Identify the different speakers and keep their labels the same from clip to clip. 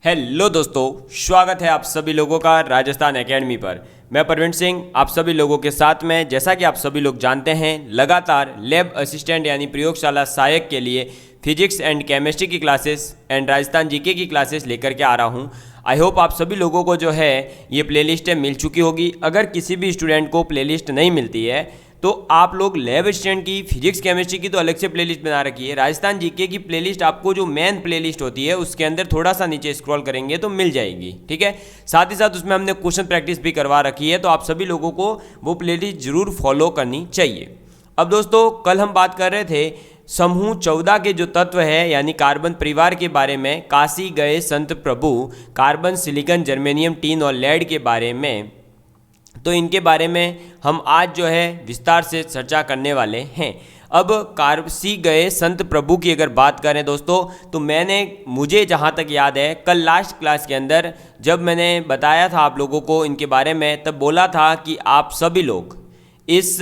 Speaker 1: Hello दोस्तों, स्वागत है आप सभी लोगों का राजस्थान एकेडमी पर। मैं परवीन सिंह आप सभी लोगों के साथ में। जैसा कि आप सभी लोग जानते हैं, लगातार लैब असिस्टेंट यानी प्रयोगशाला सहायक के लिए फिजिक्स एंड केमिस्ट्री की क्लासेस एंड राजस्थान जीके की क्लासेस लेकर के आ रहा हूं। आई होप आप सभी लोगों को जो है ये प्लेलिस्ट मिल चुकी होगी। अगर किसी भी स्टूडेंट को प्लेलिस्ट नहीं मिलती है तो आप लोग लैब असिस्टेंट की, फिजिक्स केमिस्ट्री की तो अलग से प्लेलिस्ट बना रखी है। राजस्थान जीके की प्लेलिस्ट आपको जो मेन प्लेलिस्ट होती है उसके अंदर थोड़ा सा नीचे स्क्रॉल करेंगे तो मिल जाएगी, ठीक है। साथ ही साथ उसमें हमने क्वेश्चन प्रैक्टिस भी करवा रखी है, तो आप सभी लोगों को वो प्लेलिस्ट जरूर फॉलो करनी चाहिए। अब दोस्तों, कल हम बात कर रहे थे समूह 14 के जो तत्व है यानी कार्बन परिवार के बारे में। काशी गए संत प्रभु, कार्बन, सिलिकॉन, जर्मेनियम, टीन और लेड के बारे में। तो इनके बारे में हम आज जो है विस्तार से चर्चा करने वाले हैं। अब काशी गए संत प्रभु की अगर बात करें दोस्तों, तो मुझे जहाँ तक याद है कल लास्ट क्लास के अंदर जब मैंने बताया था आप लोगों को इनके बारे में, तब बोला था कि आप सभी लोग इस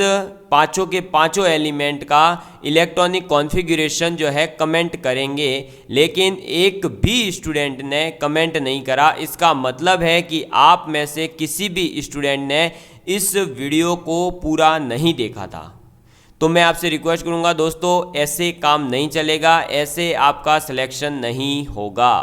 Speaker 1: पांचों के पांचों एलिमेंट का इलेक्ट्रॉनिक कॉन्फ़िगरेशन जो है कमेंट करेंगे, लेकिन एक भी स्टूडेंट ने कमेंट नहीं करा। इसका मतलब है कि आप में से किसी भी स्टूडेंट ने इस वीडियो को पूरा नहीं देखा था। तो मैं आपसे रिक्वेस्ट करूंगा दोस्तों, ऐसे काम नहीं चलेगा, ऐसे आपका सिलेक्शन नहीं होगा।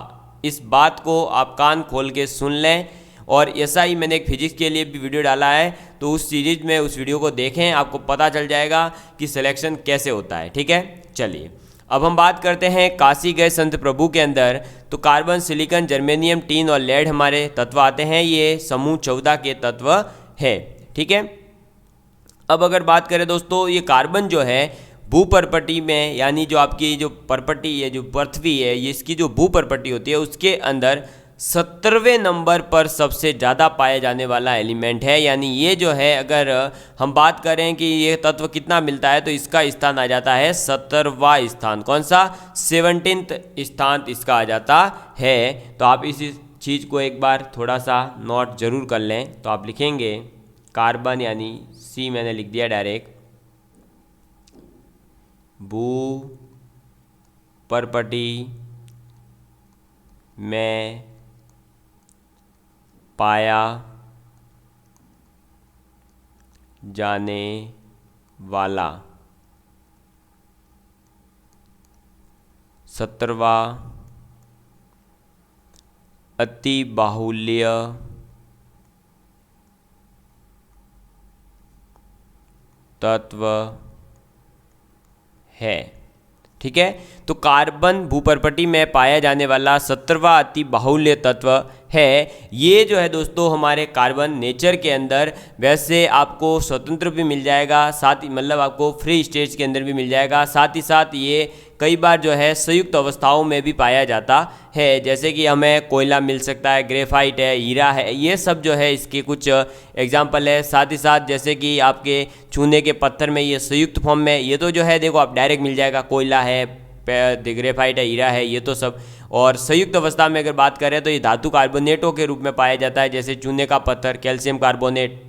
Speaker 1: इस बात को आप कान खोल के सुन लें। और ऐसा ही मैंने एक फिजिक्स के लिए भी वीडियो डाला है, तो उस सीरीज में उस वीडियो को देखें, आपको पता चल जाएगा कि सिलेक्शन कैसे होता है, ठीक है। चलिए अब हम बात करते हैं काशी गए संत प्रभु के अंदर। तो कार्बन, सिलिकॉन, जर्मेनियम, टीन और लेड हमारे तत्व आते हैं। ये समूह 14 के तत्व है, ठीक है। अब अगर बात करें दोस्तों, ये कार्बन जो है भूपर्पटी में, यानी जो आपकी जो पर्पटी है, जो पृथ्वी है, ये इसकी जो भूपर्पटी होती है उसके अंदर 17वें नंबर पर सबसे ज़्यादा पाए जाने वाला एलिमेंट है। यानी ये जो है, अगर हम बात करें कि ये तत्व कितना मिलता है, तो इसका स्थान आ जाता है 17वां स्थान। कौन सा? 17th स्थान इसका आ जाता है। तो आप इस चीज़ को एक बार थोड़ा सा नोट जरूर कर लें। तो आप लिखेंगे कार्बन, यानी सी मैंने लिख दिया डायरेक्ट, भू पर्पटी में पाया जाने वाला 17वां अति बाहुल्य तत्व है, ठीक है। तो कार्बन भूपर्पटी में पाया जाने वाला 17वां अति बाहुल्य तत्व है। ये जो है दोस्तों हमारे कार्बन नेचर के अंदर वैसे आपको स्वतंत्र भी मिल जाएगा, साथ ही मतलब आपको फ्री स्टेज के अंदर भी मिल जाएगा। साथ ही साथ ये कई बार जो है संयुक्त अवस्थाओं में भी पाया जाता है। जैसे कि हमें कोयला मिल सकता है, ग्रेफाइट है, हीरा है, ये सब जो है इसके कुछ एग्जाम्पल है। साथ ही साथ जैसे कि आपके चूने के पत्थर में ये संयुक्त फॉर्म में, ये तो जो है देखो आप डायरेक्ट मिल जाएगा, कोयला है, ग्रेफाइट है, हीरा है, ये तो सब। और संयुक्त अवस्था में अगर बात करें तो ये धातु कार्बोनेटों के रूप में पाया जाता है, जैसे चूने का पत्थर, कैल्शियम कार्बोनेट,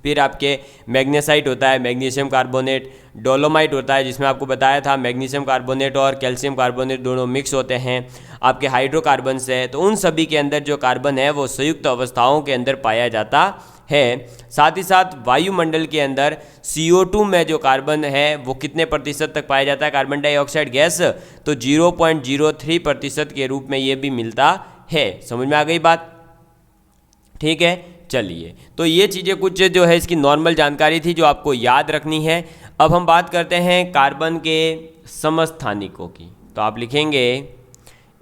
Speaker 1: फिर आपके मैग्नेसाइट होता है, मैग्नीशियम कार्बोनेट, डोलोमाइट होता है, जिसमें आपको बताया था मैग्नीशियम कार्बोनेट और कैल्शियम कार्बोनेट दोनों मिक्स होते हैं, आपके हाइड्रोकार्बन से। तो उन सभी के अंदर जो कार्बन है वो संयुक्त अवस्थाओं के अंदर पाया जाता है। साथ ही साथ वायुमंडल के अंदर CO2 में जो कार्बन है वो कितने प्रतिशत तक पाया जाता है, कार्बन डाइऑक्साइड गैस, तो 0.03% के रूप में ये भी मिलता है। समझ में आ गई बात, ठीक है। चलिए, तो ये चीज़ें कुछ जो है इसकी नॉर्मल जानकारी थी जो आपको याद रखनी है। अब हम बात करते हैं कार्बन के समस्थानिकों की। तो आप लिखेंगे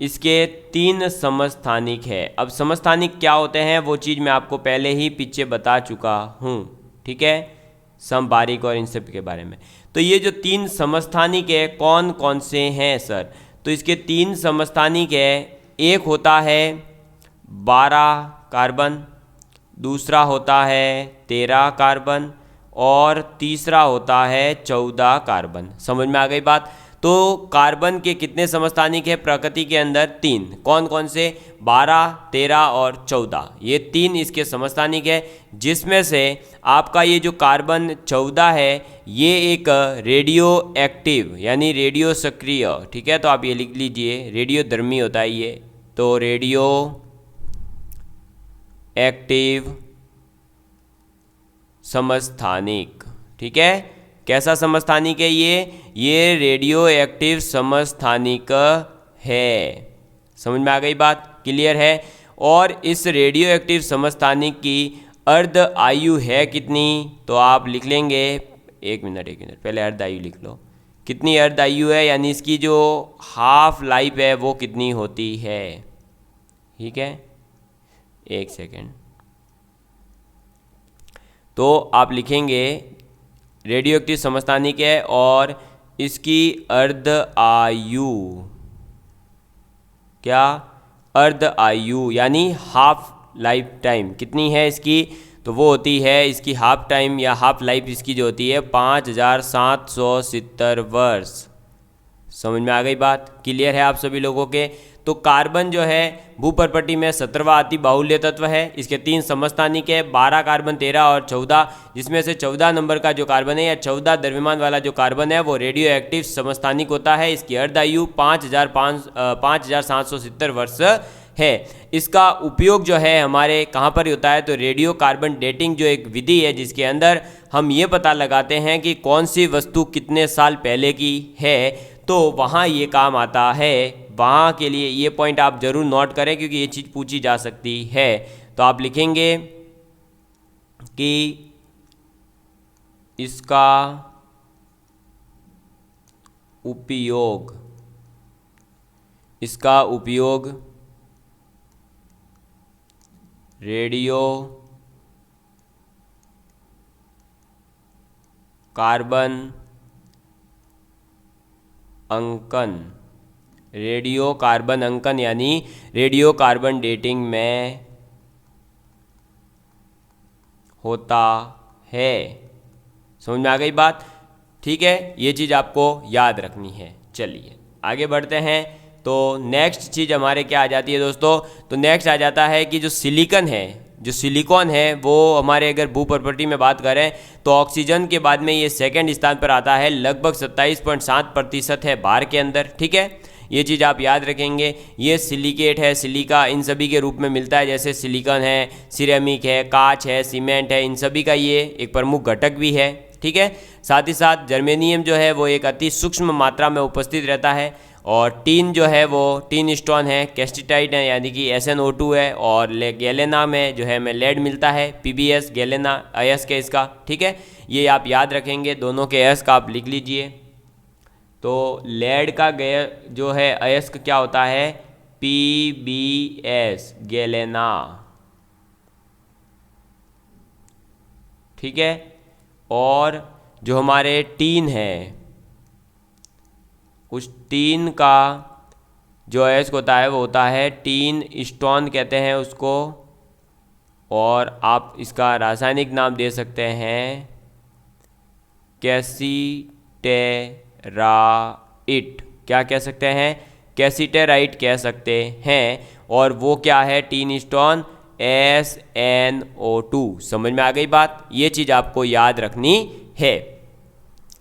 Speaker 1: इसके 3 समस्थानिक है। अब समस्थानिक क्या होते हैं वो चीज़ मैं आपको पहले ही पीछे बता चुका हूँ, ठीक है, समबारिक और इन सब के बारे में। तो ये जो 3 समस्थानिक है कौन कौन से हैं सर? तो इसके 3 समस्थानिक है। एक होता है 12 कार्बन, दूसरा होता है 13 कार्बन और तीसरा होता है 14 कार्बन। समझ में आ गई बात। तो कार्बन के कितने समस्थानिक है प्रकृति के अंदर? 3। कौन कौन से? 12, 13 और 14, ये 3 इसके समस्थानिक है। जिसमें से आपका ये जो कार्बन 14 है ये एक रेडियो एक्टिव यानी रेडियो सक्रिय, ठीक है, तो आप ये लिख लीजिए, रेडियोधर्मी होता है ये। तो रेडियो एक्टिव समस्थानिक। ठीक है, कैसा समस्थानिक है ये रेडियो एक्टिव समस्थानिक है। समझ में आ गई बात, क्लियर है। और इस रेडियो एक्टिव समस्थानिक की अर्ध आयु है कितनी, तो आप लिख लेंगे, एक मिनट पहले अर्ध आयु लिख लो। कितनी अर्ध आयु है, यानी इसकी जो हाफ लाइफ है वो कितनी होती है। ठीक है, एक सेकेंड। तो आप लिखेंगे रेडियो एक्टिव समस्थानिक है और इसकी अर्ध आयु, क्या, अर्ध आयु यानी हाफ लाइफ टाइम कितनी है इसकी, तो वो होती है, इसकी हाफ टाइम या हाफ लाइफ इसकी जो होती है 5770 वर्ष। समझ में आ गई बात, क्लियर है आप सभी लोगों के। तो कार्बन जो है भूपर्पटी में 17वां अति बाहुल्य तत्व है। इसके 3 समस्थानिक है, 12 कार्बन, 13 और 14, जिसमें से 14 नंबर का जो कार्बन है या 14 द्रव्यमान वाला जो कार्बन है वो रेडियो एक्टिव समस्थानिक होता है। इसकी अर्धायु 5770 वर्ष है। इसका उपयोग जो है हमारे कहाँ पर होता है, तो रेडियो कार्बन डेटिंग जो एक विधि है जिसके अंदर हम ये पता लगाते हैं कि कौन सी वस्तु कितने साल पहले की है, तो वहाँ ये काम आता है। वहाँ के लिए ये पॉइंट आप ज़रूर नोट करें क्योंकि ये चीज़ पूछी जा सकती है। तो आप लिखेंगे कि इसका उपयोग रेडियो कार्बन अंकन यानी रेडियो कार्बन डेटिंग में होता है। समझ में आ गई बात, ठीक है, ये चीज़ आपको याद रखनी है। चलिए आगे बढ़ते हैं। तो नेक्स्ट चीज़ हमारे क्या आ जाती है दोस्तों, तो नेक्स्ट आ जाता है कि जो सिलिकॉन है वो हमारे अगर भू प्रॉपर्टी में बात करें तो ऑक्सीजन के बाद में ये सेकंड स्थान पर आता है, लगभग 27.7% है बार के अंदर। ठीक है, ये चीज़ आप याद रखेंगे। ये सिलिकेट है, सिलिका इन सभी के रूप में मिलता है, जैसे सिलिकॉन है, सिरेमिक है, कांच है, सीमेंट है, इन सभी का ये एक प्रमुख घटक भी है। ठीक है, साथ ही साथ जर्मेनियम जो है वो एक अति सूक्ष्म मात्रा में उपस्थित रहता है। और टीन जो है वो टीन स्टोन है, कैस्टिटाइट है यानी कि SnO2 है, और गैलेना में जो है हमें लेड मिलता है, PbS गैलेना अयस्क है इसका। ठीक है, ये आप याद रखेंगे, दोनों के अयस्क आप लिख लीजिए। तो लेड का जो है अयस्क क्या होता है, PbS गैलेना। ठीक है, और जो हमारे टीन है उस टीन का जो अयस्क होता है वो होता है टीन स्टोन कहते हैं उसको, और आप इसका रासायनिक नाम दे सकते हैं कैसीटेराइट। क्या कह सकते हैं, कैसीटेराइट कह सकते हैं। और वो क्या है, टीन स्टोन SnO2। समझ में आ गई बात, ये चीज़ आपको याद रखनी है।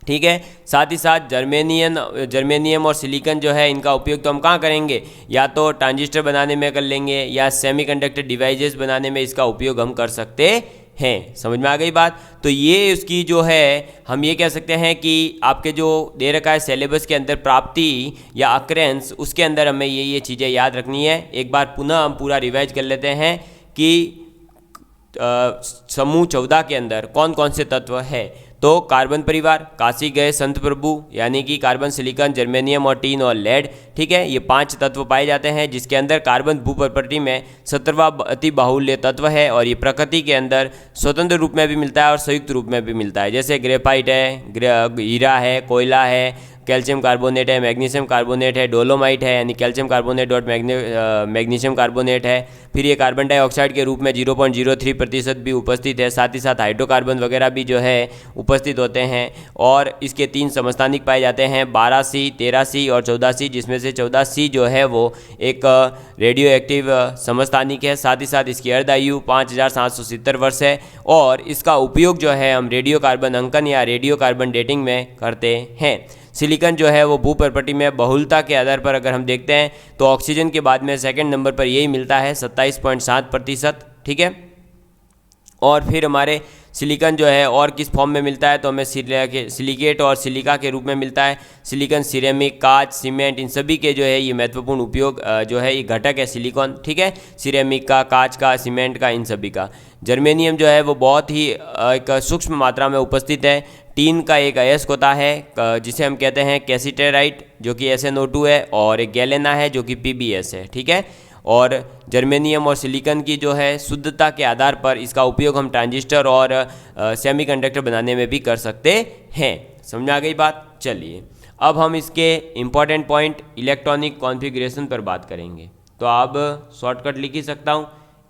Speaker 1: ठीक है, साथ ही साथ जर्मेनियम और सिलिकॉन जो है इनका उपयोग तो हम कहाँ करेंगे, या तो ट्रांजिस्टर बनाने में कर लेंगे या सेमीकंडक्टर डिवाइसेस बनाने में इसका उपयोग हम कर सकते हैं। समझ में आ गई बात। तो ये उसकी जो है हम ये कह सकते हैं कि आपके जो दे रखा है सिलेबस के अंदर प्राप्ति या अक्रेंस, उसके अंदर हमें ये चीज़ें याद रखनी है। एक बार पुनः हम पूरा रिवाइज कर लेते हैं कि समूह 14 के अंदर कौन कौन से तत्व है। तो कार्बन परिवार, काशी गए संत प्रभु यानी कि कार्बन, सिलिकॉन, जर्मेनियम और टीन और लेड। ठीक है, ये 5 तत्व पाए जाते हैं, जिसके अंदर कार्बन भू प्रॉपर्टी में 17वां अति बाहुल्य तत्व है, और ये प्रकृति के अंदर स्वतंत्र रूप में भी मिलता है और संयुक्त रूप में भी मिलता है। जैसे ग्रेफाइट है, हीरा है, कोयला है, कैल्शियम कार्बोनेट है, मैग्नीशियम कार्बोनेट है, डोलोमाइट है यानी कैल्शियम कार्बोनेट और मैग्नीशियम कार्बोनेट है। फिर ये कार्बन डाइऑक्साइड के रूप में 0.03% भी उपस्थित है। साथ ही साथ हाइड्रोकार्बन वगैरह भी जो है उपस्थित होते हैं। और इसके 3 समस्थानिक पाए जाते हैं, 12C, 13C और 14C, जिसमें से 14C जो है वो एक रेडियो एक्टिव समस्थानिक है। साथ ही साथ इसकी अर्धायु 5770 वर्ष है, और इसका उपयोग जो है हम रेडियो कार्बन अंकन या रेडियो कार्बन डेटिंग में करते हैं। सिलिकॉन जो है वो भू प्रॉपर्टी में बहुलता के आधार पर अगर हम देखते हैं तो ऑक्सीजन के बाद में सेकंड नंबर पर यही मिलता है 27.7%। ठीक है, और फिर हमारे सिलिकॉन जो है और किस फॉर्म में मिलता है, तो हमें सिलिकेट और सिलिका के रूप में मिलता है। सिलिकॉन, सिरेमिक, कांच, सीमेंट, इन सभी के जो है ये महत्वपूर्ण उपयोग जो है ये घटक है सिलिकॉन, ठीक है, सिरेमिक का, कांच का, सीमेंट का, इन सभी का। जर्मेनियम जो है वो बहुत ही एक सूक्ष्म मात्रा में उपस्थित है। टीन का एक अयस्क होता है जिसे हम कहते हैं कैसिटेराइट, जो कि SnO2 है, और एक गैलेना है जो कि PbS है, ठीक है। और जर्मेनियम और सिलिकॉन की जो है शुद्धता के आधार पर इसका उपयोग हम ट्रांजिस्टर और सेमीकंडक्टर बनाने में भी कर सकते हैं। समझ में आ गई बात? चलिए अब हम इसके इम्पॉर्टेंट पॉइंट इलेक्ट्रॉनिक कॉन्फ़िगरेशन पर बात करेंगे। तो आप शॉर्टकट लिख ही सकता हूँ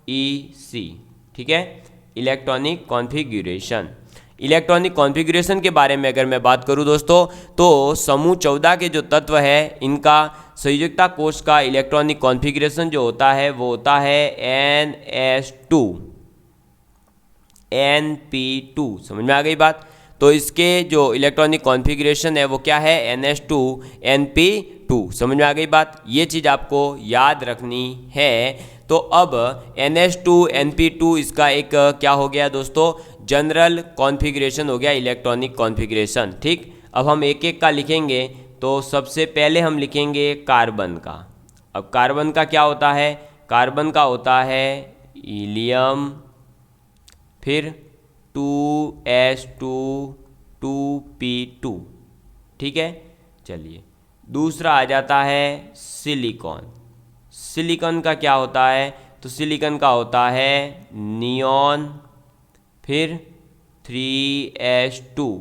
Speaker 1: EC, ठीक है, इलेक्ट्रॉनिक कॉन्फ़िगरेशन। इलेक्ट्रॉनिक कॉन्फ़िगरेशन के बारे में अगर मैं बात करूं दोस्तों, तो समूह 14 के जो तत्व है इनका संयोजकता कोष का इलेक्ट्रॉनिक कॉन्फ़िगरेशन जो होता है वो होता है NP2। समझ में आ गई बात? तो इसके जो इलेक्ट्रॉनिक कॉन्फ़िगरेशन है वो क्या है? NH2NP2। समझ में आ गई बात? ये चीज़ आपको याद रखनी है। तो अब NH2NP2 इसका एक क्या हो गया दोस्तों? जनरल कॉन्फ़िगरेशन हो गया, इलेक्ट्रॉनिक कॉन्फ़िगरेशन, ठीक। अब हम एक एक का लिखेंगे। तो सबसे पहले हम लिखेंगे कार्बन का। अब कार्बन का क्या होता है? कार्बन का होता है हीलियम, फिर 2s2 2p2, ठीक है। चलिए दूसरा आ जाता है सिलिकॉन। सिलिकॉन का क्या होता है? तो सिलिकॉन का होता है नियॉन, फिर 3s2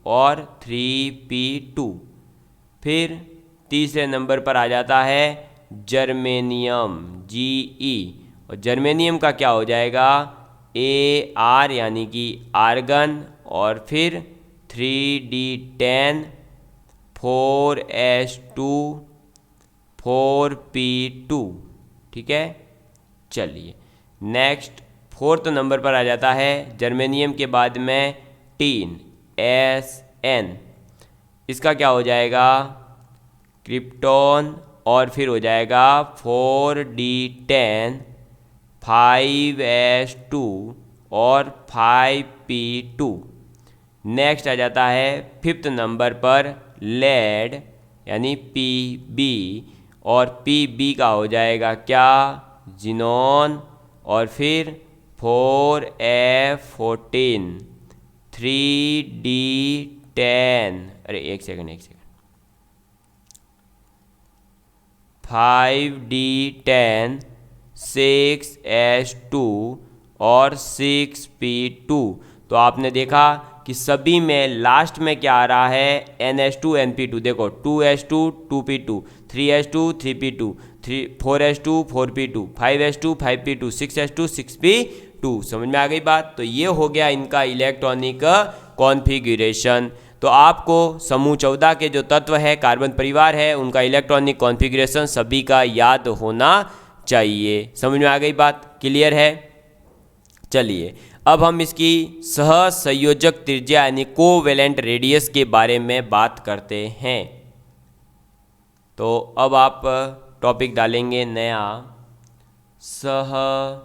Speaker 1: और 3p2। फिर तीसरे नंबर पर आ जाता है जर्मेनियम, Ge, और जर्मेनियम का क्या हो जाएगा? Ar यानी कि आर्गन, और फिर 3d10 4s2 4p2, ठीक है। चलिए नेक्स्ट फोर्थ नंबर पर आ जाता है जर्मेनियम के बाद में टीन, Sn। इसका क्या हो जाएगा? क्रिप्टॉन, और फिर हो जाएगा 4d10 5s2 और 5p2। नेक्स्ट आ जाता है फिफ्थ नंबर पर लेड यानी Pb, और Pb का हो जाएगा क्या? जिनॉन, और फिर 4f14 3d10, अरे एक सेकंड 5d10 6s2 और 6p2। तो आपने देखा कि सभी में लास्ट में क्या आ रहा है? NH2NP2। देखो 2s2 2p2, 3s2 3p2, 4s2 4p2, 5s2 5p2, 6s2 6p2। समझ में आ गई बात? तो ये हो गया इनका इलेक्ट्रॉनिक कॉन्फ़िगरेशन। तो आपको समूह 14 के जो तत्व है, कार्बन परिवार है, उनका इलेक्ट्रॉनिक कॉन्फ़िगरेशन सभी का याद होना चाहिए। समझ में आ गई बात? क्लियर है? चलिए अब हम इसकी सहसंयोजक त्रिज्या यानी कोवेलेंट रेडियस के बारे में बात करते हैं। तो अब आप टॉपिक डालेंगे नया, सहसंयोजक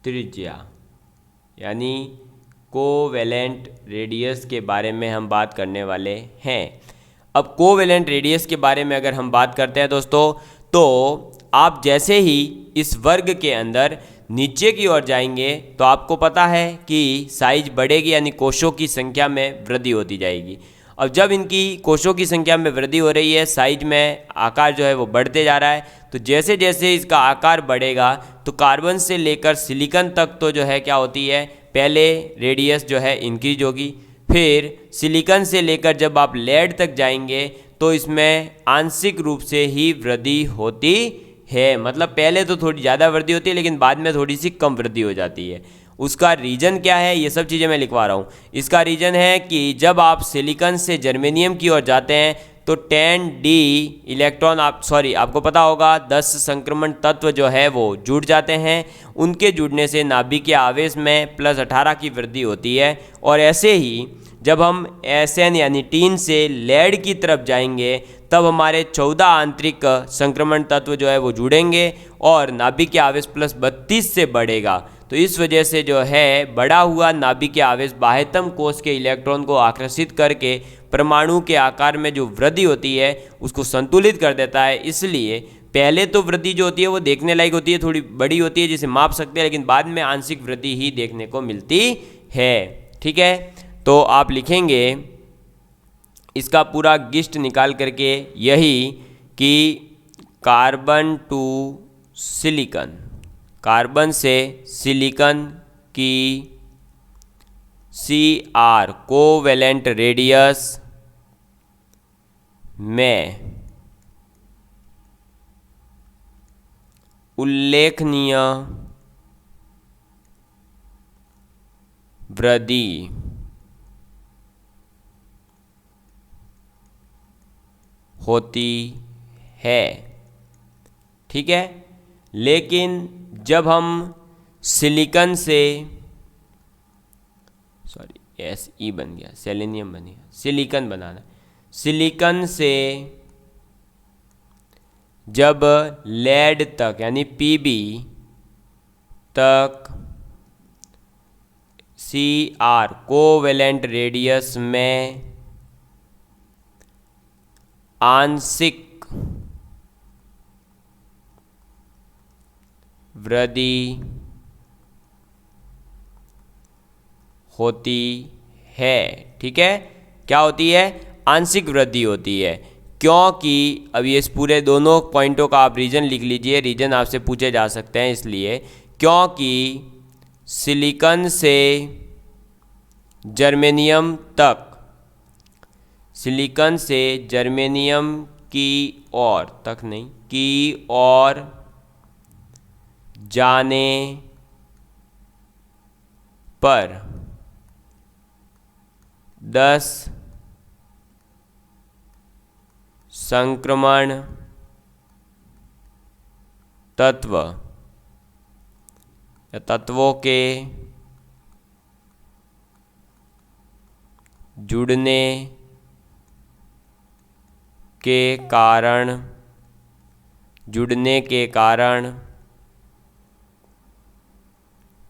Speaker 1: त्रिज्या यानी कोवेलेंट रेडियस के बारे में हम बात करने वाले हैं। अब कोवेलेंट रेडियस के बारे में अगर हम बात करते हैं दोस्तों, तो आप जैसे ही इस वर्ग के अंदर नीचे की ओर जाएंगे तो आपको पता है कि साइज बढ़ेगी यानी कोशों की संख्या में वृद्धि होती जाएगी। अब जब इनकी कोशों की संख्या में वृद्धि हो रही है, साइज में आकार जो है वो बढ़ते जा रहा है, तो जैसे जैसे इसका आकार बढ़ेगा तो कार्बन से लेकर सिलिकॉन तक तो जो है क्या होती है, पहले रेडियस जो है इंक्रीज होगी। फिर सिलिकॉन से लेकर जब आप लेड तक जाएंगे तो इसमें आंशिक रूप से ही वृद्धि होती है। मतलब पहले तो थोड़ी ज़्यादा वृद्धि होती है लेकिन बाद में थोड़ी सी कम वृद्धि हो जाती है। उसका रीज़न क्या है, ये सब चीज़ें मैं लिखवा रहा हूँ। इसका रीज़न है कि जब आप सिलिकॉन से जर्मेनियम की ओर जाते हैं तो 10d इलेक्ट्रॉन आपको पता होगा 10 संक्रमण तत्व जो है वो जुड़ जाते हैं। उनके जुड़ने से नाभिकीय आवेश में +18 की वृद्धि होती है। और ऐसे ही जब हम SN यानी टीन से लेड की तरफ जाएंगे तब हमारे 14 आंतरिक संक्रमण तत्व जो है वो जुड़ेंगे और नाभिकीय आवेश +32 से बढ़ेगा। तो इस वजह से जो है बढ़ा हुआ नाभिकीय आवेश बाह्यतम कोश के इलेक्ट्रॉन को आकर्षित करके परमाणु के आकार में जो वृद्धि होती है उसको संतुलित कर देता है। इसलिए पहले तो वृद्धि जो होती है वो देखने लायक होती है, थोड़ी बड़ी होती है जिसे माप सकते हैं, लेकिन बाद में आंशिक वृद्धि ही देखने को मिलती है। ठीक है, तो आप लिखेंगे इसका पूरा गिस्ट निकाल करके यही कि कार्बन टू सिलिकॉन, कार्बन से सिलिकॉन की Cr कोवैलेंट रेडियस में उल्लेखनीय वृद्धि होती है। ठीक है, लेकिन जब हम सिलिकॉन से SE बन गया, सेलेनियम बन गया, सिलिकॉन बनाना, सिलिकॉन से जब लेड तक यानी Pb तक Cr कोवैलेंट रेडियस में आंशिक वृद्धि होती है। ठीक है, क्या होती है? आंशिक वृद्धि होती है, क्योंकि अब ये इस पूरे दोनों पॉइंटों का आप रीजन लिख लीजिए, रीजन आपसे पूछे जा सकते हैं। इसलिए क्योंकि सिलिकॉन से जर्मेनियम तक, सिलिकॉन से जर्मेनियम की ओर तक नहीं, की ओर जाने पर 10 संक्रमण तत्व या तत्वों के जुड़ने के कारण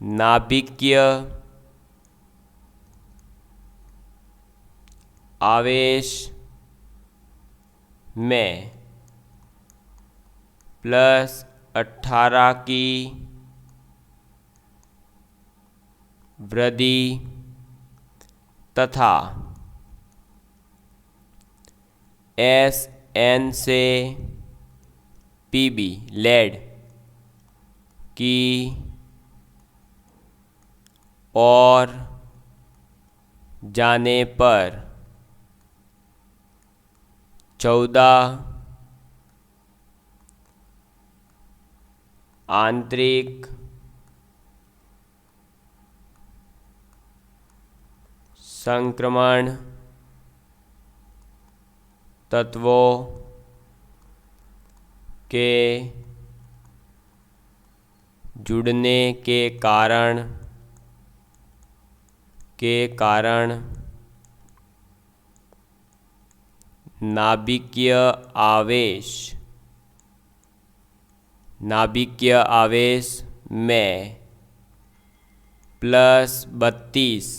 Speaker 1: नाभिकीय आवेश में +18 की वृद्धि तथा SN से Pb लेड की ओर जाने पर 14 आंतरिक संक्रमण तत्वों के जुड़ने के कारण नाभिकीय आवेश में +32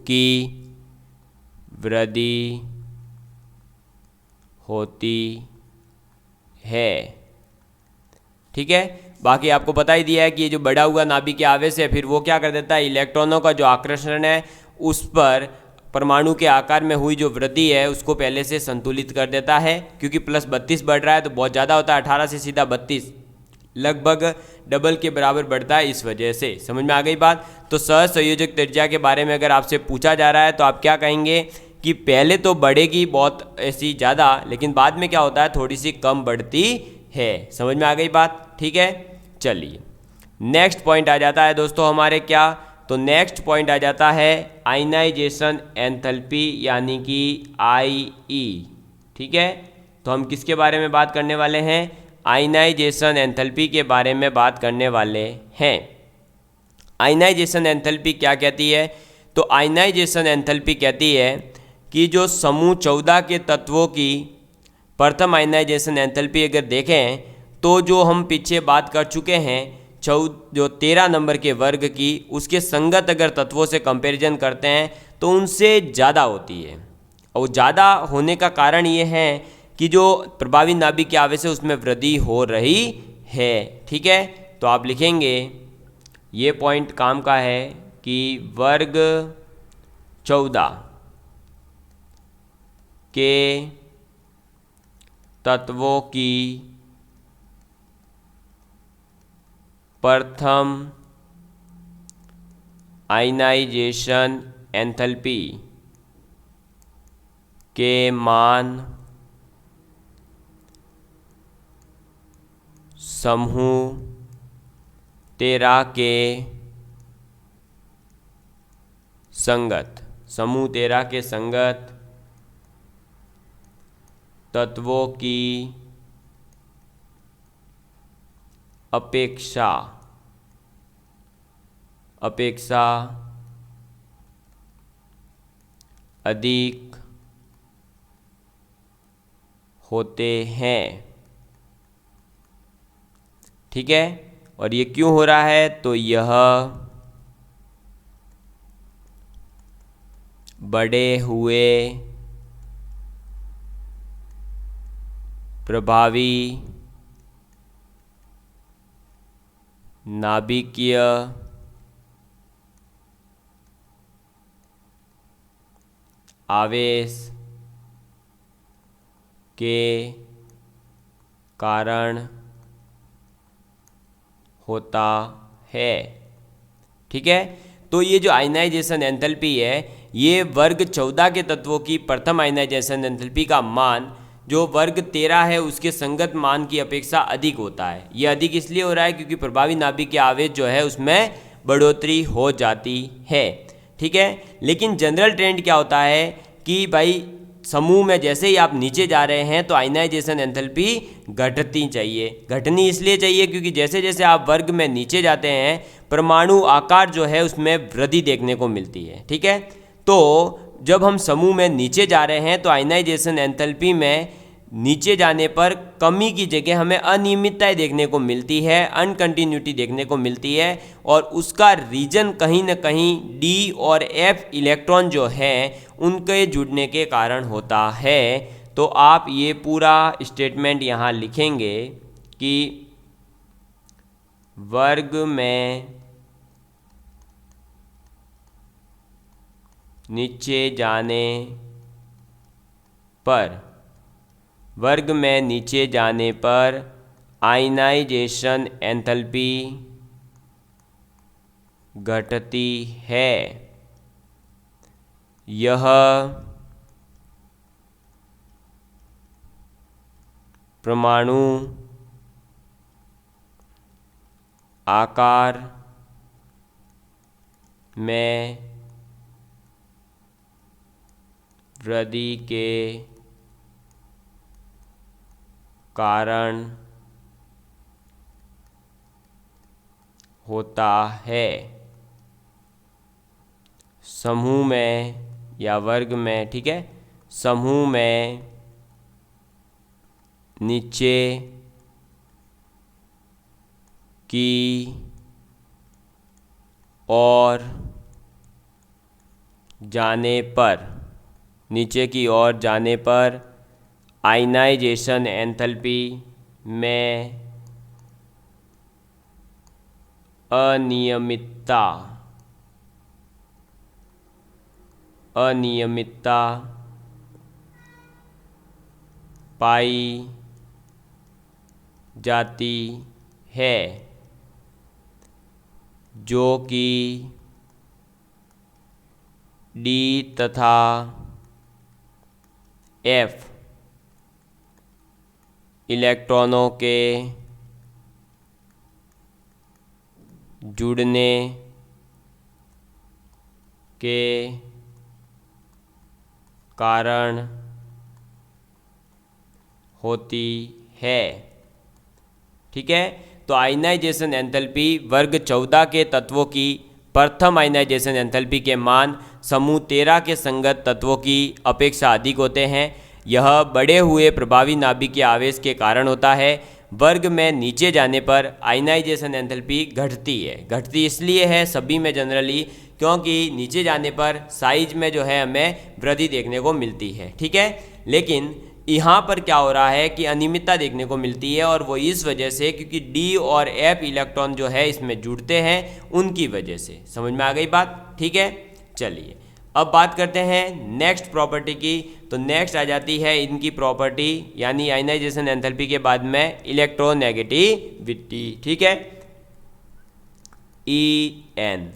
Speaker 1: की वृद्धि होती है। ठीक है, बाकी आपको पता ही दिया है कि ये जो बढ़ा हुआ नाभिकीय आवेश है फिर वो क्या कर देता है, इलेक्ट्रॉनों का जो आकर्षण है उस पर परमाणु के आकार में हुई जो वृद्धि है उसको पहले से संतुलित कर देता है। क्योंकि +32 बढ़ रहा है तो बहुत ज़्यादा होता है, 18 से सीधा 32 लगभग डबल के बराबर बढ़ता है। इस वजह से समझ में आ गई बात। तो सहसंयोजक त्रिज्या के बारे में अगर आपसे पूछा जा रहा है तो आप क्या कहेंगे कि पहले तो बढ़ेगी बहुत ऐसी ज़्यादा, लेकिन बाद में क्या होता है, थोड़ी सी कम बढ़ती है। समझ में आ गई बात। ठीक है, चलिए नेक्स्ट पॉइंट आ जाता है दोस्तों हमारे क्या, तो नेक्स्ट पॉइंट आ जाता है आयनाइजेशन एंथैल्पी यानी कि IE। ठीक है, तो हम किसके बारे में बात करने वाले हैं, आयनाइजेशन एंथैल्पी के बारे में बात करने वाले हैं। आयनाइजेशन एंथैल्पी क्या कहती है, तो आयनाइजेशन एंथैल्पी कहती है कि जो समूह 14 के तत्वों की प्रथम आयनाइजेशन एंथैल्पी अगर देखें तो जो हम पीछे बात कर चुके हैं जो 13 नंबर के वर्ग की, उसके संगत अगर तत्वों से कंपैरिजन करते हैं तो उनसे ज़्यादा होती है। और ज़्यादा होने का कारण ये है कि जो प्रभावी नाभिक के आवेश है उसमें वृद्धि हो रही है। ठीक है, तो आप लिखेंगे ये पॉइंट काम का है कि वर्ग 14 के तत्वों की प्रथम आयनाइजेशन एंथैल्पी के मान समूह 13 के संगत तत्वों की अपेक्षा अधिक होते हैं। ठीक है, और ये क्यों हो रहा है, तो यह बढ़े हुए प्रभावी नाभिकीय आवेश के कारण होता है। ठीक है, तो ये जो आयनाइजेशन एंथैल्पी है ये वर्ग 14 के तत्वों की प्रथम आयनाइजेशन एंथैल्पी का मान जो वर्ग 13 है उसके संगत मान की अपेक्षा अधिक होता है। ये अधिक इसलिए हो रहा है क्योंकि प्रभावी नाभिक के आवेश जो है उसमें बढ़ोतरी हो जाती है। ठीक है, लेकिन जनरल ट्रेंड क्या होता है कि भाई समूह में जैसे ही आप नीचे जा रहे हैं तो आयनाइजेशन एंथैल्पी घटनी इसलिए चाहिए क्योंकि जैसे जैसे आप वर्ग में नीचे जाते हैं परमाणु आकार जो है उसमें वृद्धि देखने को मिलती है। ठीक है, तो जब हम समूह में नीचे जा रहे हैं तो आयनाइजेशन एंथैल्पी में नीचे जाने पर कमी की जगह हमें अनियमितताएं देखने को मिलती है, अनकंटिन्यूटी देखने को मिलती है, और उसका रीजन कहीं ना कहीं डी और एफ इलेक्ट्रॉन जो है उनके जुड़ने के कारण होता है। तो आप ये पूरा स्टेटमेंट यहाँ लिखेंगे कि वर्ग में नीचे जाने पर आयनाइजेशन एंथैल्पी घटती है। यह परमाणु आकार में वृद्धि के कारण होता है। समूह में या वर्ग में, ठीक है, समूह में नीचे की ओर जाने पर आयनाइजेशन एंथैल्पी में अनियमितता पाई जाती है, जो कि डी तथा एफ इलेक्ट्रॉनों के जुड़ने के कारण होती है। ठीक है, तो आयनाइजेशन एंथैल्पी वर्ग 14 के तत्वों की प्रथम आयनाइजेशन एंथैल्पी के मान समूह 13 के संगत तत्वों की अपेक्षा अधिक होते हैं। यह बढ़े हुए प्रभावी नाभिकीय आवेश के कारण होता है। वर्ग में नीचे जाने पर आयनाइजेशन एंथैल्पी घटती है। घटती इसलिए है सभी में जनरली, क्योंकि नीचे जाने पर साइज में जो है हमें वृद्धि देखने को मिलती है, ठीक है। लेकिन यहाँ पर क्या हो रहा है कि अनियमितता देखने को मिलती है, और वो इस वजह से क्योंकि डी और एफ इलेक्ट्रॉन जो है इसमें जुड़ते हैं, उनकी वजह से। समझ में आ गई बात, ठीक है। चलिए अब बात करते हैं नेक्स्ट प्रॉपर्टी की। तो नेक्स्ट आ जाती है इनकी प्रॉपर्टी, यानी आयनाइजेशन एंथैल्पी के बाद में इलेक्ट्रोनेगेटिविटी, ठीक है, EN।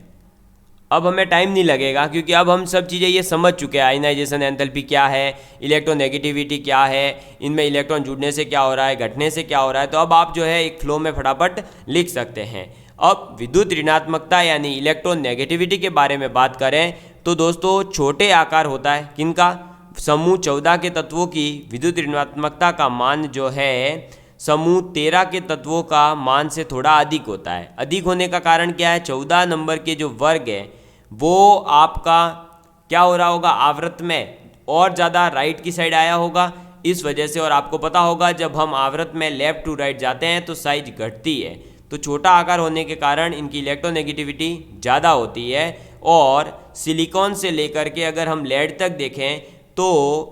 Speaker 1: अब हमें टाइम नहीं लगेगा क्योंकि अब हम सब चीज़ें ये समझ चुके हैं। आयनाइजेशन एंथैल्पी क्या है, इलेक्ट्रोनेगेटिविटी क्या है, इनमें इलेक्ट्रॉन जुड़ने से क्या हो रहा है, घटने से क्या हो रहा है। तो अब आप जो है एक फ्लो में फटाफट लिख सकते हैं। अब विद्युत ऋणात्मकता यानी इलेक्ट्रोनेगेटिविटी के बारे में बात करें तो दोस्तों छोटे आकार होता है किनका, समूह 14 के तत्वों की विद्युत ऋणात्मकता का मान जो है समूह 13 के तत्वों का मान से थोड़ा अधिक होता है। अधिक होने का कारण क्या है, 14 नंबर के जो वर्ग है वो आपका क्या हो रहा होगा, आवृत में और ज़्यादा राइट की साइड आया होगा, इस वजह से। और आपको पता होगा जब हम आवृत में लेफ्ट टू राइट जाते हैं तो साइज घटती है। तो छोटा आकार होने के कारण इनकी इलेक्ट्रोनेगेटिविटी ज़्यादा होती है। और सिलिकॉन से लेकर के अगर हम लेड तक देखें तो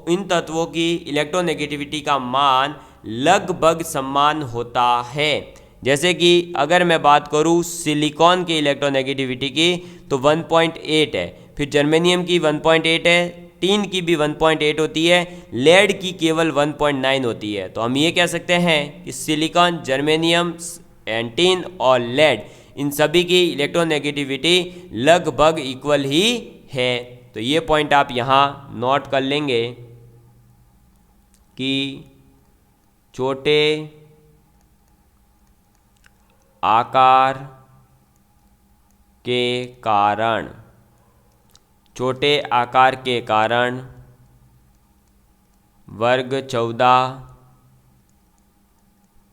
Speaker 1: इन तत्वों की इलेक्ट्रोनेगेटिविटी का मान लगभग समान होता है। जैसे कि अगर मैं बात करूं सिलिकॉन की इलेक्ट्रोनेगेटिविटी की तो 1.8 है, फिर जर्मेनियम की 1.8 है, टीन की भी 1.8 होती है, लेड की केवल 1.9 होती है। तो हम ये कह सकते हैं कि सिलिकॉन, जर्मेनियम एंड टीन और लेड, इन सभी की इलेक्ट्रोनेगेटिविटी लगभग इक्वल ही है। तो ये पॉइंट आप यहाँ नोट कर लेंगे कि छोटे आकार के कारण, छोटे आकार के कारण वर्ग 14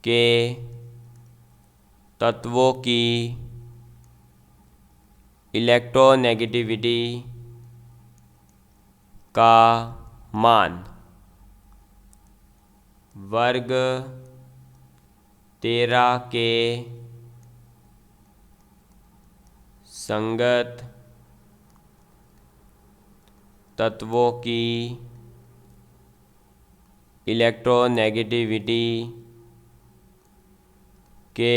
Speaker 1: के तत्वों की इलेक्ट्रोनेगेटिविटी का मान वर्ग 13 के संगत तत्वों की इलेक्ट्रोनेगेटिविटी के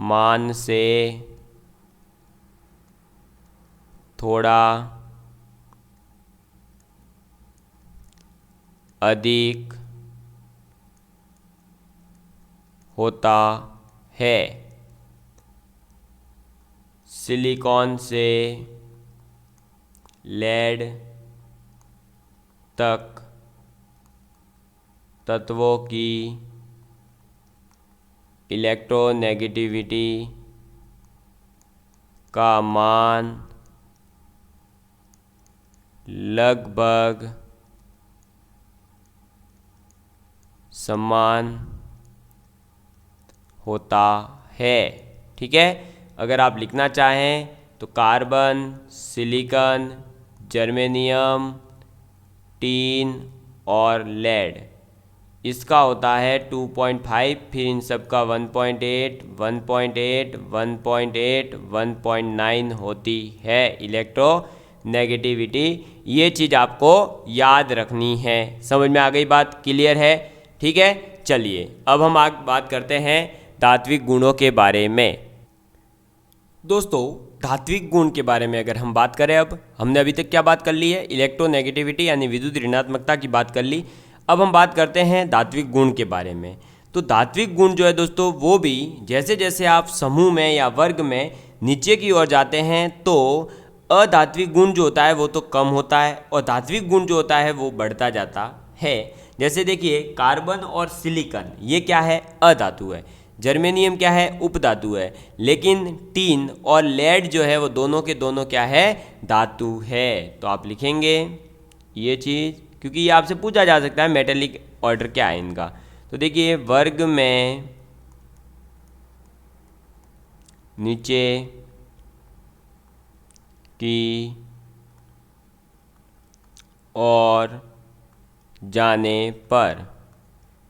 Speaker 1: मान से थोड़ा अधिक होता है। सिलिकॉन से लेड तक तत्वों की इलेक्ट्रोनेगेटिविटी का मान लगभग समान होता है, ठीक है। अगर आप लिखना चाहें तो कार्बन, सिलिकॉन, जर्मेनियम, टीन और लेड, इसका होता है 2.5, फिर इन सब का 1.8, 1.8, 1.8, 1.9 होती है इलेक्ट्रोनेगेटिविटी। ये चीज़ आपको याद रखनी है। समझ में आ गई बात, क्लियर है, ठीक है। चलिए अब हम आगे बात करते हैं धात्विक गुणों के बारे में। दोस्तों धात्विक गुण के बारे में अगर हम बात करें, अब हमने अभी तक क्या बात कर ली है, इलेक्ट्रोनेगेटिविटी यानी विद्युत ऋणात्मकता की बात कर ली। अब हम बात करते हैं धात्विक गुण के बारे में। तो धात्विक गुण जो है दोस्तों वो भी जैसे जैसे आप समूह में या वर्ग में नीचे की ओर जाते हैं तो अधात्विक गुण जो होता है वो तो कम होता है और धात्विक गुण जो होता है वो बढ़ता जाता है। जैसे देखिए कार्बन और सिलिकॉन ये क्या है, अधातु है। जर्मेनियम क्या है, उपधातु है। लेकिन टीन और लेड जो है वो दोनों के दोनों क्या है, धातु है। तो आप लिखेंगे ये चीज़, क्योंकि ये आपसे पूछा जा सकता है मेटेलिक ऑर्डर क्या है इनका। तो देखिए वर्ग में नीचे की ओर जाने पर,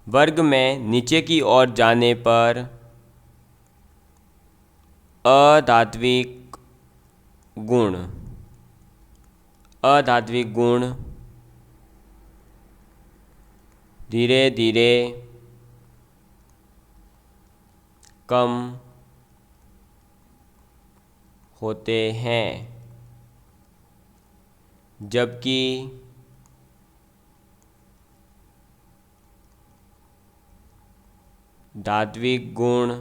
Speaker 1: वर्ग में नीचे की ओर जाने पर अधात्विक गुण, अधात्विक गुण धीरे धीरे कम होते हैं, जबकि धात्विक गुण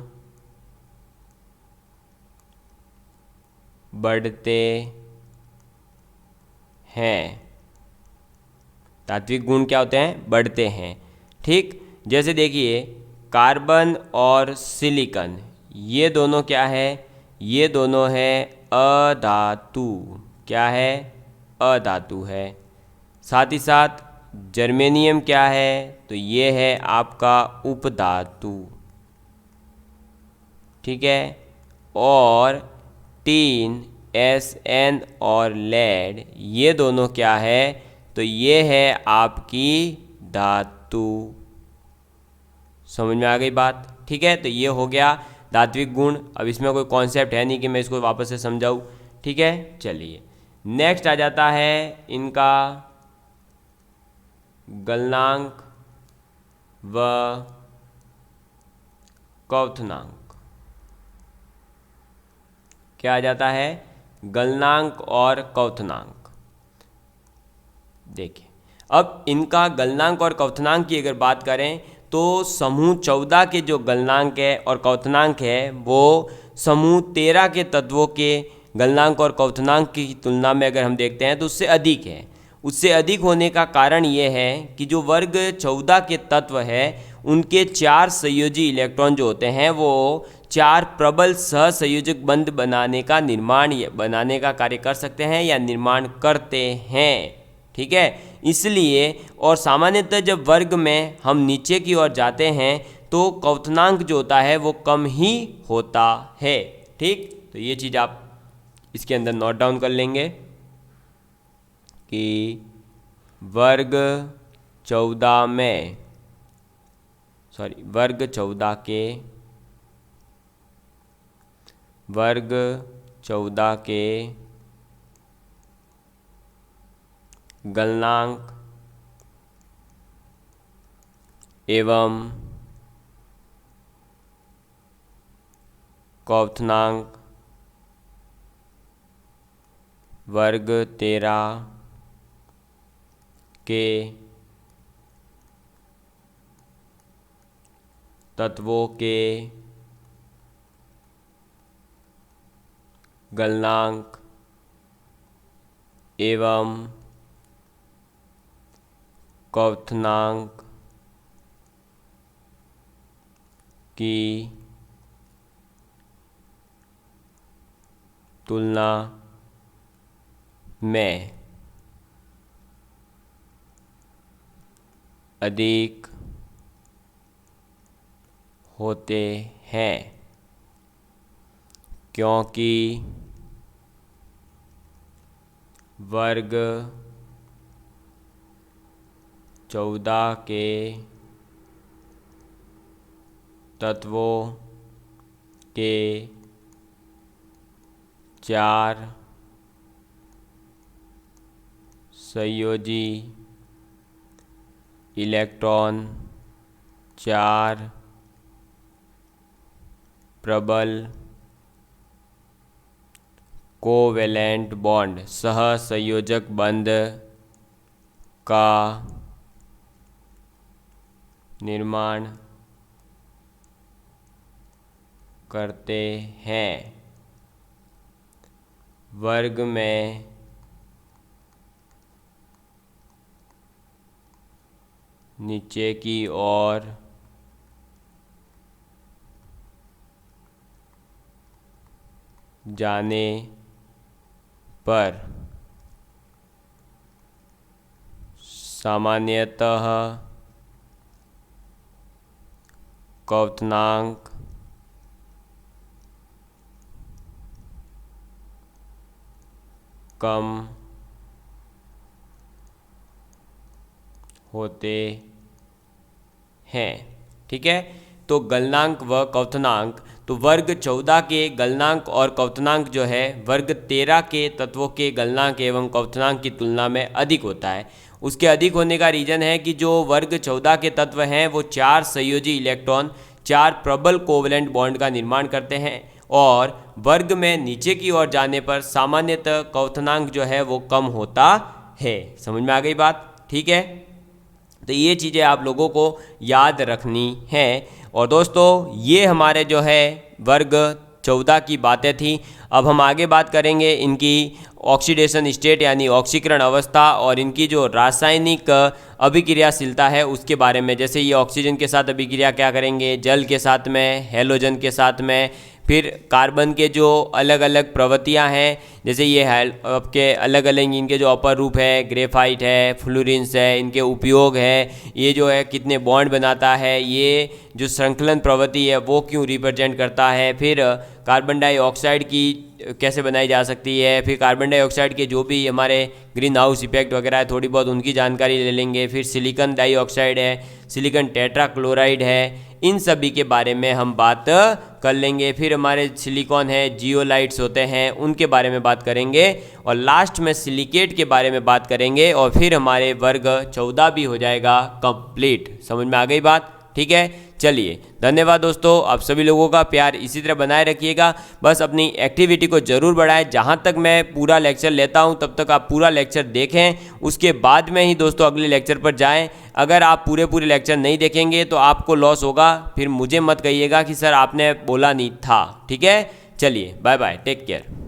Speaker 1: बढ़ते हैं। धात्विक गुण क्या होते हैं? बढ़ते हैं। ठीक, जैसे देखिए कार्बन और सिलिकॉन, ये दोनों क्या है? ये दोनों है अधातु। क्या है? अधातु है। साथ ही साथ जर्मेनियम क्या है? तो ये है आपका उपधातु। ठीक है, और टीन, SN और लेड, ये दोनों क्या है? तो ये है आपकी धातु। समझ में आ गई बात? ठीक है, तो ये हो गया धात्विक गुण। अब इसमें कोई कॉन्सेप्ट है नहीं कि मैं इसको वापस से समझाऊँ। ठीक है, चलिए नेक्स्ट आ जाता है इनका गलनांक व क्वथनांक। क्या आ जाता है? गलनांक और क्वथनांक। देखिए, अब इनका गलनांक और क्वथनांक की अगर बात करें तो समूह 14 के जो गलनांक है और क्वथनांक है वो समूह 13 के तत्वों के गलनांक और क्वथनांक की तुलना में अगर हम देखते हैं तो उससे अधिक है। उससे अधिक होने का कारण ये है कि जो वर्ग 14 के तत्व है उनके 4 संयोजी इलेक्ट्रॉन जो होते हैं वो 4 प्रबल सहसंयोजक बंध बनाने का कार्य कर सकते हैं या निर्माण करते हैं। ठीक है, इसलिए और सामान्यतः जब वर्ग में हम नीचे की ओर जाते हैं तो क्वथनांक जो होता है वो कम ही होता है। ठीक, तो ये चीज़ आप इसके अंदर नोट डाउन कर लेंगे कि वर्ग 14 में वर्ग 14 के गलनांक एवं क्वथनांक वर्ग 13 के तत्वों के गलनांक एवं क्वथनांक की तुलना में अधिक होते हैं, क्योंकि वर्ग 14 के तत्वों के 4 संयोजी इलेक्ट्रॉन 4 प्रबल कोवेलेंट बॉन्ड सहसंयोजक बंध का निर्माण करते हैं। वर्ग में नीचे की ओर जाने पर सामान्यतः क्वथनांक कम होते हैं। ठीक है, तो गलनांक व क्वथनांक, तो वर्ग 14 के गलनांक और क्वथनांक जो है वर्ग 13 के तत्वों के गलनांक एवं क्वथनांक की तुलना में अधिक होता है। उसके अधिक होने का रीज़न है कि जो वर्ग 14 के तत्व हैं वो 4 संयोजी इलेक्ट्रॉन 4 प्रबल कोवलेंट बॉन्ड का निर्माण करते हैं, और वर्ग में नीचे की ओर जाने पर सामान्यतः क्वथनांक जो है वो कम होता है। समझ में आ गई बात? ठीक है, तो ये चीज़ें आप लोगों को याद रखनी है। और दोस्तों ये हमारे जो है वर्ग 14 की बातें थी। अब हम आगे बात करेंगे इनकी ऑक्सीडेशन स्टेट यानी ऑक्सीकरण अवस्था और इनकी जो रासायनिक अभिक्रियाशीलता है उसके बारे में। जैसे ये ऑक्सीजन के साथ अभिक्रिया क्या करेंगे, जल के साथ में, हेलोजन के साथ में, फिर कार्बन के जो अलग अलग प्रवृत्तियां हैं, जैसे ये आपके अलग अलग इनके जो अपर रूप है, ग्रेफाइट है, फ्लोरेंस है, इनके उपयोग है, ये जो है कितने बॉन्ड बनाता है, ये जो श्रृंखलन प्रवृत्ति है वो क्यों रिप्रेजेंट करता है, फिर कार्बन डाइऑक्साइड की कैसे बनाई जा सकती है, फिर कार्बन डाइऑक्साइड के जो भी हमारे ग्रीन हाउस इफेक्ट वगैरह है थोड़ी बहुत उनकी जानकारी ले लेंगे, फिर सिलिकॉन डाइऑक्साइड है, सिलिकॉन टेट्राक्लोराइड है, इन सभी के बारे में हम बात कर लेंगे। फिर हमारे सिलिकॉन है, जियोलाइट्स होते हैं, उनके बारे में बात करेंगे, और लास्ट में सिलिकेट के बारे में बात करेंगे, और फिर हमारे वर्ग 14 भी हो जाएगा कंप्लीट। समझ में आ गई बात? ठीक है, चलिए धन्यवाद दोस्तों। आप सभी लोगों का प्यार इसी तरह बनाए रखिएगा, बस अपनी एक्टिविटी को ज़रूर बढ़ाएं। जहाँ तक मैं पूरा लेक्चर लेता हूँ तब तक आप पूरा लेक्चर देखें, उसके बाद में ही दोस्तों अगले लेक्चर पर जाएं। अगर आप पूरे लेक्चर नहीं देखेंगे तो आपको लॉस होगा, फिर मुझे मत कहिएगा कि सर आपने बोला नहीं था। ठीक है, चलिए बाय बाय, टेक केयर।